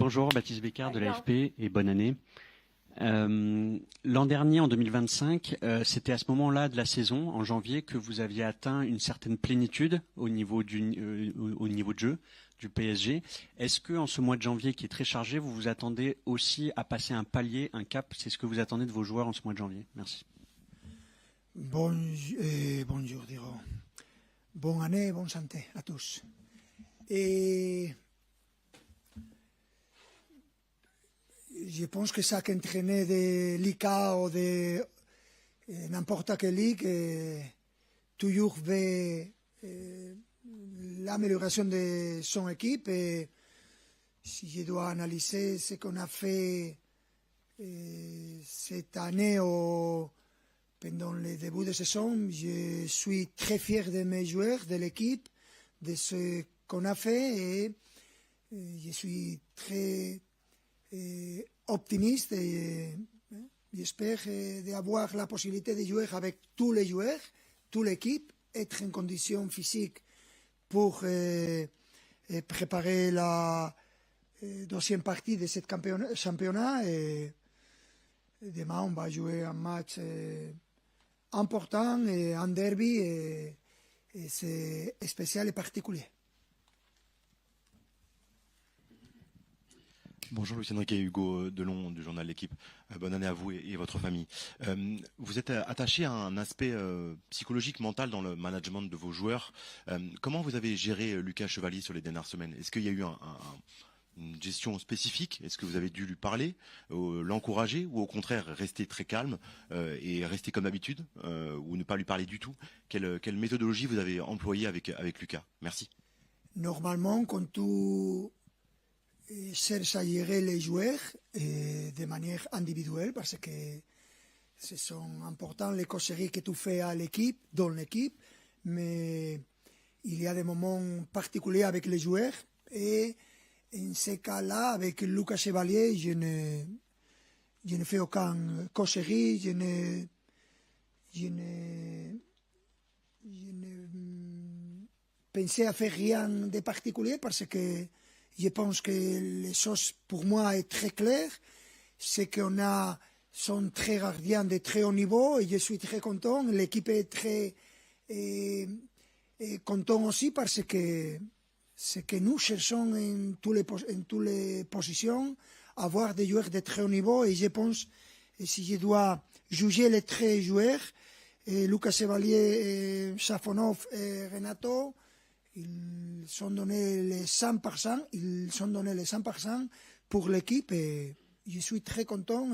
Bonjour, Baptiste Bécard de l'AFP et bonne année. L'an dernier, en 2025, c'était à ce moment-là de la saison, en janvier, que vous aviez atteint une certaine plénitude au niveau de jeu du PSG. Est-ce que en ce mois de janvier qui est très chargé, vous vous attendez aussi à passer un palier, un cap? C'est ce que vous attendez de vos joueurs en ce mois de janvier? Merci. Bonjour, Diro. Bonne année, bonne santé à tous. Et je pense que chaque entraîneur de Liga ou de n'importe quelle ligue toujours veut l'amélioration de son équipe. Et si je dois analyser ce qu'on a fait cette année pendant le début de saison, je suis très fier de mes joueurs, de l'équipe, de ce qu'on a fait et je suis très optimiste et j'espère d'avoir la possibilité de jouer avec tous les joueurs, toute l'équipe, être en condition physique pour préparer la deuxième partie de ce championnat. Et demain, on va jouer un match important, un derby, et c'est spécial et particulier. Bonjour Luis Enrique, Hugo Delon du journal L'Équipe. Bonne année à vous et votre famille. Vous êtes attaché à un aspect psychologique, mental dans le management de vos joueurs. Comment vous avez géré Lucas Chevalier sur les dernières semaines? Est-ce qu'il y a eu une gestion spécifique? Est-ce que vous avez dû lui parler, l'encourager, ou au contraire rester très calme et rester comme d'habitude, ou ne pas lui parler du tout? Quelle méthodologie vous avez employée avec Lucas? Merci. Normalement, quand tu cherches à gérer les joueurs de manière individuelle, parce que ce sont importants les cocheries que tu fais à l'équipe, dans l'équipe, mais il y a des moments particuliers avec les joueurs, et en ce cas-là, avec Lucas Chevalier, je ne fais aucune cocherie, je ne pensais à faire rien de particulier, parce que je pense que les choses pour moi est très claires, c'est qu'on sont très gardiens de très haut niveau et je suis très content. L'équipe est très content aussi, parce que ce que nous cherchons en toutes les positions, avoir des joueurs de très haut niveau. Et je pense, si je dois juger les très joueurs, Lucas Chevalier, Safonov et Renato, ils sont donnés les 100%, pour l'équipe, et je suis très content.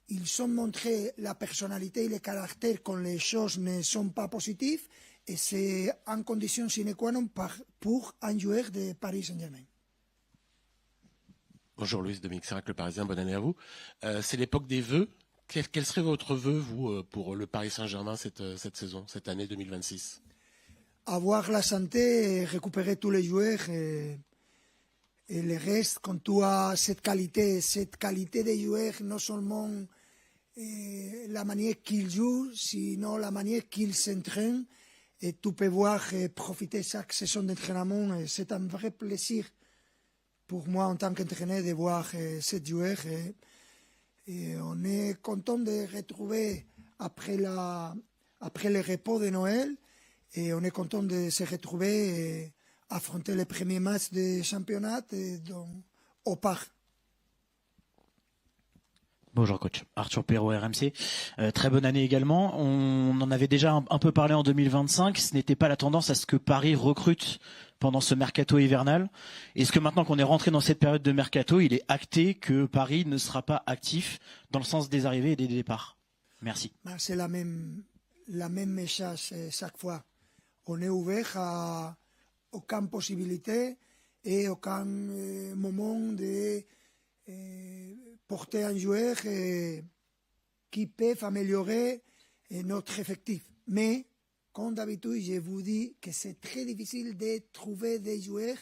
Ils ont montré la personnalité et le caractère quand les choses ne sont pas positives, et c'est en condition sine qua non pour un joueur de Paris Saint-Germain. Bonjour Louis, Dominique Serac, Le Parisien, bonne année à vous. C'est l'époque des vœux. Quel serait votre vœu, vous, pour le Paris Saint-Germain cette saison, cette année 2026? Avoir la santé et récupérer tous les joueurs, et le reste, quand tu as cette qualité de joueurs, non seulement la manière qu'ils jouent, sinon la manière qu'ils s'entraînent, et tu peux voir profiter chaque saison d'entraînement. C'est un vrai plaisir pour moi en tant qu'entraîneur de voir ces joueurs, et on est content de retrouver après le repos de Noël. Et on est content de se retrouver et affronter les premiers matchs de championnat au parc. Bonjour coach, Arthur Perrault, RMC. Très bonne année également. On en avait déjà un peu parlé en 2025. Ce n'était pas la tendance à ce que Paris recrute pendant ce mercato hivernal. Est-ce que maintenant qu'on est rentré dans cette période de mercato, il est acté que Paris ne sera pas actif dans le sens des arrivées et des départs? Merci. C'est la même message chaque fois. On est ouvert à aucune possibilité et aucun moment de porter un joueur qui peut améliorer notre effectif. Mais, comme d'habitude, je vous dis que c'est très difficile de trouver des joueurs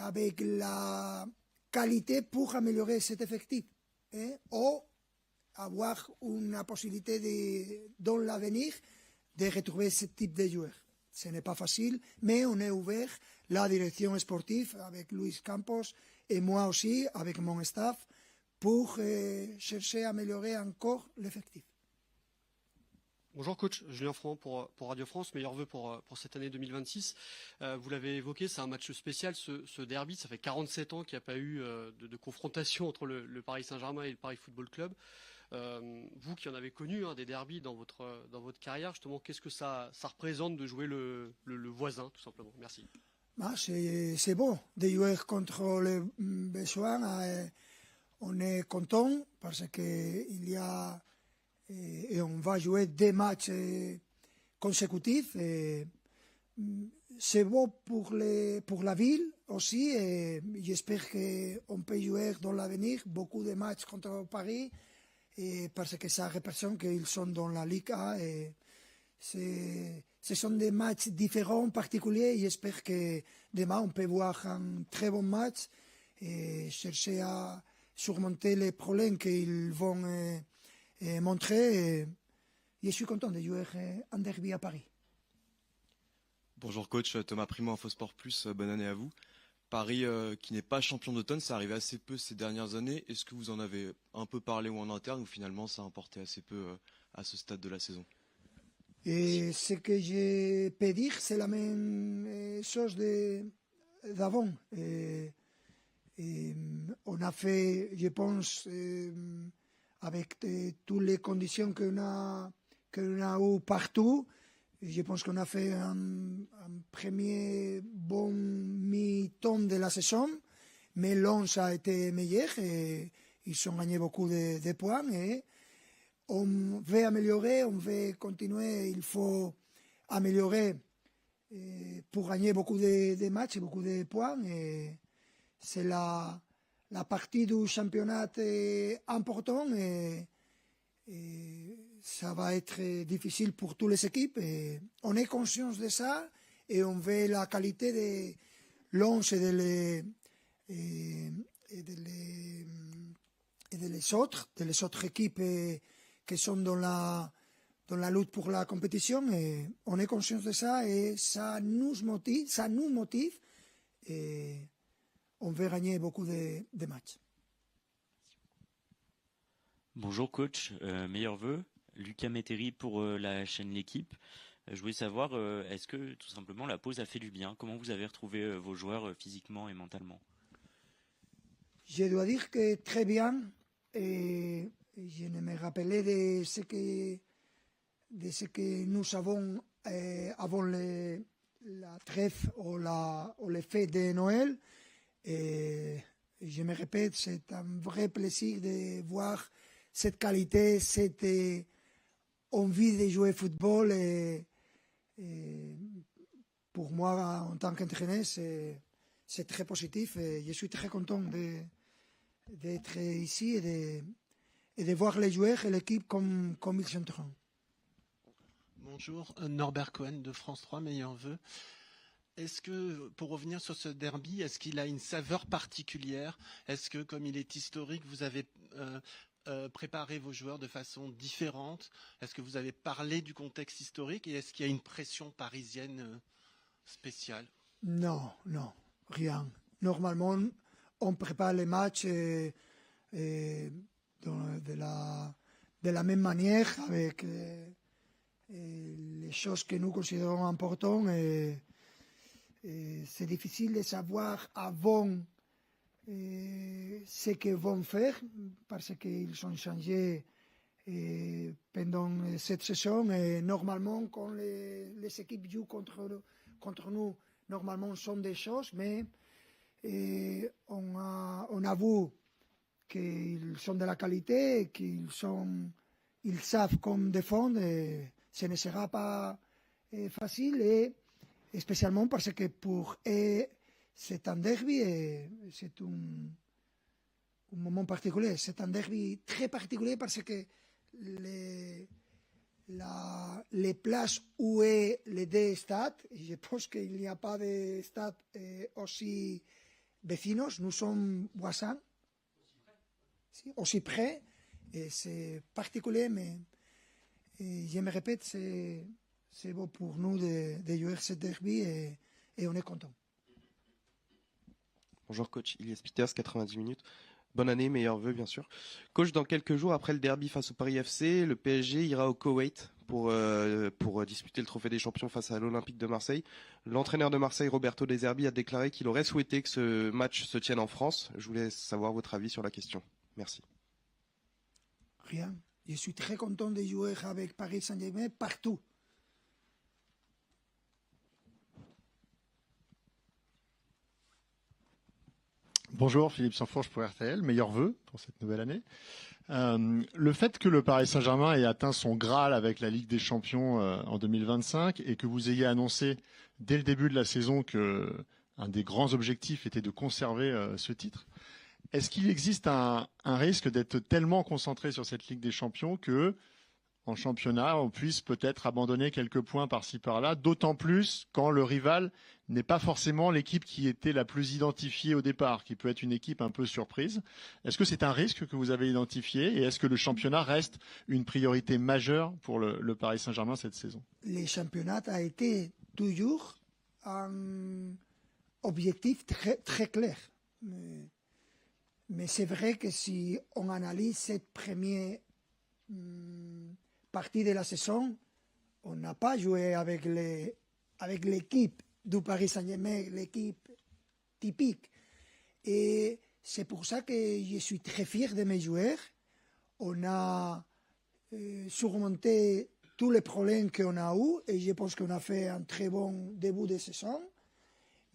avec la qualité pour améliorer cet effectif. Ou avoir une possibilité dans l'avenir de retrouver ce type de joueurs. Ce n'est pas facile, mais on est ouvert la direction sportive, avec Luis Campos, et moi aussi, avec mon staff, pour chercher à améliorer encore l'effectif. Bonjour coach, Julien Franc pour Radio France, meilleurs vœux pour cette année 2026. Vous l'avez évoqué, c'est un match spécial ce derby, ça fait 47 ans qu'il n'y a pas eu de confrontation entre le Paris Saint-Germain et le Paris Football Club. Vous qui en avez connu des derbys dans votre carrière, justement, qu'est-ce que ça représente de jouer le voisin, tout simplement? Merci. C'est beau de jouer contre les besoins. On est content parce qu'il y a et on va jouer des matchs consécutifs. C'est beau pour la ville aussi. Et j'espère qu'on peut jouer dans l'avenir beaucoup de matchs contre Paris parce que ça représente qu'ils sont dans la Ligue A. Et ce sont des matchs différents, particuliers. J'espère que demain on peut voir un très bon match et chercher à surmonter les problèmes qu'ils vont montrer. Je suis content de jouer un derby à Paris. Bonjour coach, Thomas Primo, Infosport Plus, bonne année à vous. Paris qui n'est pas champion d'automne, ça arrive assez peu ces dernières années. Est-ce que vous en avez un peu parlé ou en interne ou finalement ça a importé assez peu à ce stade de la saison? Et ce que je peux dire, c'est la même chose d'avant. On a fait, je pense, avec toutes les conditions qu'on a eues partout, je pense qu'on a fait un premier bon mi-temps de la saison, mais Lens a été meilleur et ils ont gagné beaucoup de points. Et on veut améliorer, on veut continuer, il faut améliorer pour gagner beaucoup de matchs, beaucoup de points. Et c'est la partie du championnat important et ça va être difficile pour toutes les équipes. Et on est conscient de ça et on veut la qualité de Lens et de les autres équipes qui sont dans la lutte pour la compétition. Et on est conscient de ça et ça nous motive et on veut gagner beaucoup de matchs. Bonjour coach, meilleurs vœux. Lucas Métairie pour la chaîne L'équipe. Je voulais savoir, est-ce que tout simplement la pause a fait du bien? Comment vous avez retrouvé vos joueurs physiquement et mentalement? Je dois dire que très bien. Et je me rappelais de ce que nous avons avant la trêve ou les fêtes de Noël. Et je me répète, c'est un vrai plaisir de voir cette qualité, cette envie de jouer au football. Et pour moi, en tant qu'entraîneur, c'est très positif. Et je suis très content d'être ici et de voir les joueurs et l'équipe comme ils s'entraînent. Bonjour, Norbert Cohen de France 3, meilleurs vœux. Est-ce que, pour revenir sur ce derby, est-ce qu'il a une saveur particulière? Est-ce que, comme il est historique, vous avez préparé vos joueurs de façon différente? Est-ce que vous avez parlé du contexte historique? Et est-ce qu'il y a une pression parisienne spéciale? Non, rien. Normalement, on prépare les matchs de la même manière, avec les choses que nous considérons importantes. C'est difficile de savoir avant ce qu'ils vont faire parce qu'ils ont changé pendant cette saison. Et normalement, quand les équipes jouent contre nous, normalement, sont des choses, mais on a vu qu'ils sont de la qualité, qu'ils savent comment défendre. Et ce ne sera pas facile. Et spécialement parce que pour eux, c'est un derby et c'est un moment particulier. C'est un derby très particulier parce que les places où est les deux stades, je pense qu'il n'y a pas de stades aussi vecinos, nous sommes voisins, aussi près, et c'est particulier, mais je me répète, c'est beau pour nous de jouer ce derby et on est content. Bonjour coach, Ilias Peters, 90 minutes. Bonne année, meilleurs vœux bien sûr. Coach, dans quelques jours après le derby face au Paris FC, le PSG ira au Koweït pour disputer le trophée des champions face à l'Olympique de Marseille. L'entraîneur de Marseille, Roberto De Zerbi, a déclaré qu'il aurait souhaité que ce match se tienne en France. Je voulais savoir votre avis sur la question. Merci. Rien. Je suis très content de jouer avec Paris Saint-Germain partout. Bonjour, Philippe Sanfourche pour RTL. Meilleurs vœux pour cette nouvelle année. Le fait que le Paris Saint-Germain ait atteint son Graal avec la Ligue des Champions en 2025 et que vous ayez annoncé dès le début de la saison que un des grands objectifs était de conserver ce titre, est-ce qu'il existe un risque d'être tellement concentré sur cette Ligue des Champions que, en championnat, on puisse peut-être abandonner quelques points par-ci par-là, d'autant plus quand le rival n'est pas forcément l'équipe qui était la plus identifiée au départ, qui peut être une équipe un peu surprise. Est-ce que c'est un risque que vous avez identifié et est-ce que le championnat reste une priorité majeure pour le Paris Saint-Germain cette saison? Le championnat a été toujours un objectif très, très clair. Mais c'est vrai que si on analyse cette première partie de la saison, on n'a pas joué avec l'équipe du Paris Saint-Germain, l'équipe typique. Et c'est pour ça que je suis très fier de mes joueurs. On a surmonté tous les problèmes qu'on a eus et je pense qu'on a fait un très bon début de saison.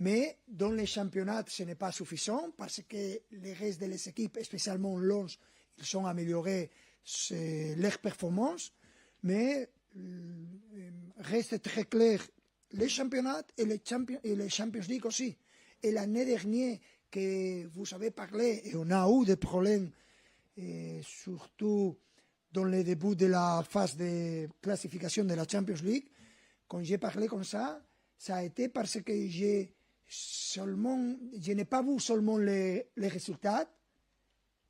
Mais dans les championnats, ce n'est pas suffisant parce que les restes des équipes, spécialement Lens, ils ont amélioré leurs performances. Mais reste très clair les championnats et les Champions League aussi. Et l'année dernière, que vous avez parlé, et on a eu des problèmes, surtout dans le début de la phase de classification de la Champions League, quand j'ai parlé comme ça a été parce que je n'ai pas vu seulement les résultats,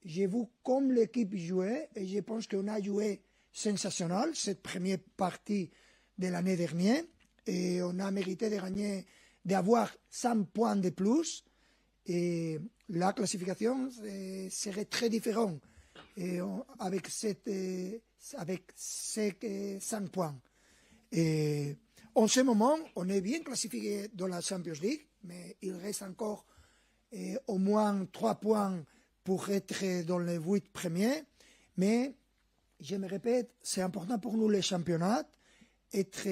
j'ai vu comme l'équipe jouait, et je pense qu'on a joué sensationnel cette première partie de l'année dernière et on a mérité de gagner, d'avoir 100 points de plus et la classification serait très différente avec ces 100 points. Et en ce moment, on est bien classifié dans la Champions League, mais il reste encore au moins 3 points pour être dans les 8 premiers, mais je me répète, c'est important pour nous les championnats, être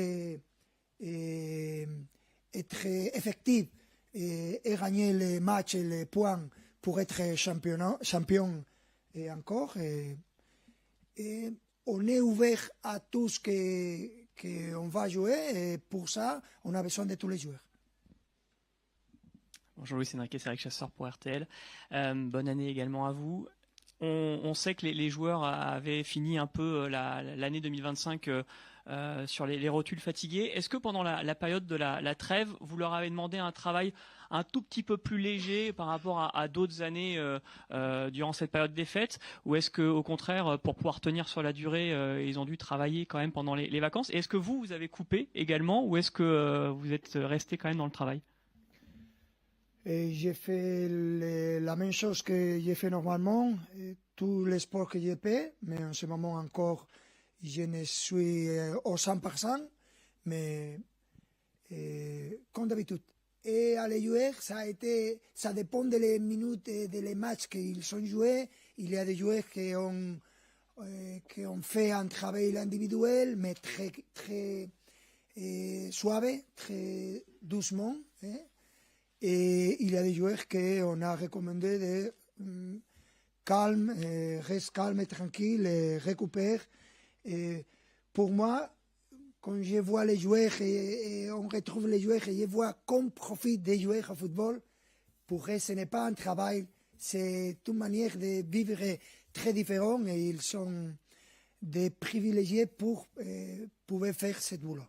effectif et gagner les matchs et les points pour être champion et encore. Et on est ouvert à tout ce qu'on va jouer et pour ça, on a besoin de tous les joueurs. Bonjour Louis Enrique, c'est Eric Chasseur pour RTL. Bonne année également à vous. On sait que les joueurs avaient fini un peu l'année 2025 sur les rotules fatigués. Est-ce que pendant la période de la trêve, vous leur avez demandé un travail un tout petit peu plus léger par rapport à d'autres années durant cette période des fêtes, ou est-ce que au contraire, pour pouvoir tenir sur la durée, ils ont dû travailler quand même pendant les vacances? Et est-ce que vous avez coupé également, ou est-ce que vous êtes resté quand même dans le travail? Et j'ai fait la même chose que j'ai fait normalement, tous les sports que j'ai fait, mais en ce moment encore, je ne suis au 100%, mais comme d'habitude. Et à les joueurs, ça dépend des minutes et des matchs qu'ils ont joués. Il y a des joueurs qui ont fait un travail individuel, mais très, très suave, très doucement. Et il y a des joueurs qu'on a recommandé de calme, reste calme et tranquille, et récupère. Et pour moi, quand je vois les joueurs et on retrouve les joueurs et je vois qu'on profite des joueurs au football, pour eux, ce n'est pas un travail, c'est une manière de vivre très différente et ils sont des privilégiés pour pouvoir faire ce boulot.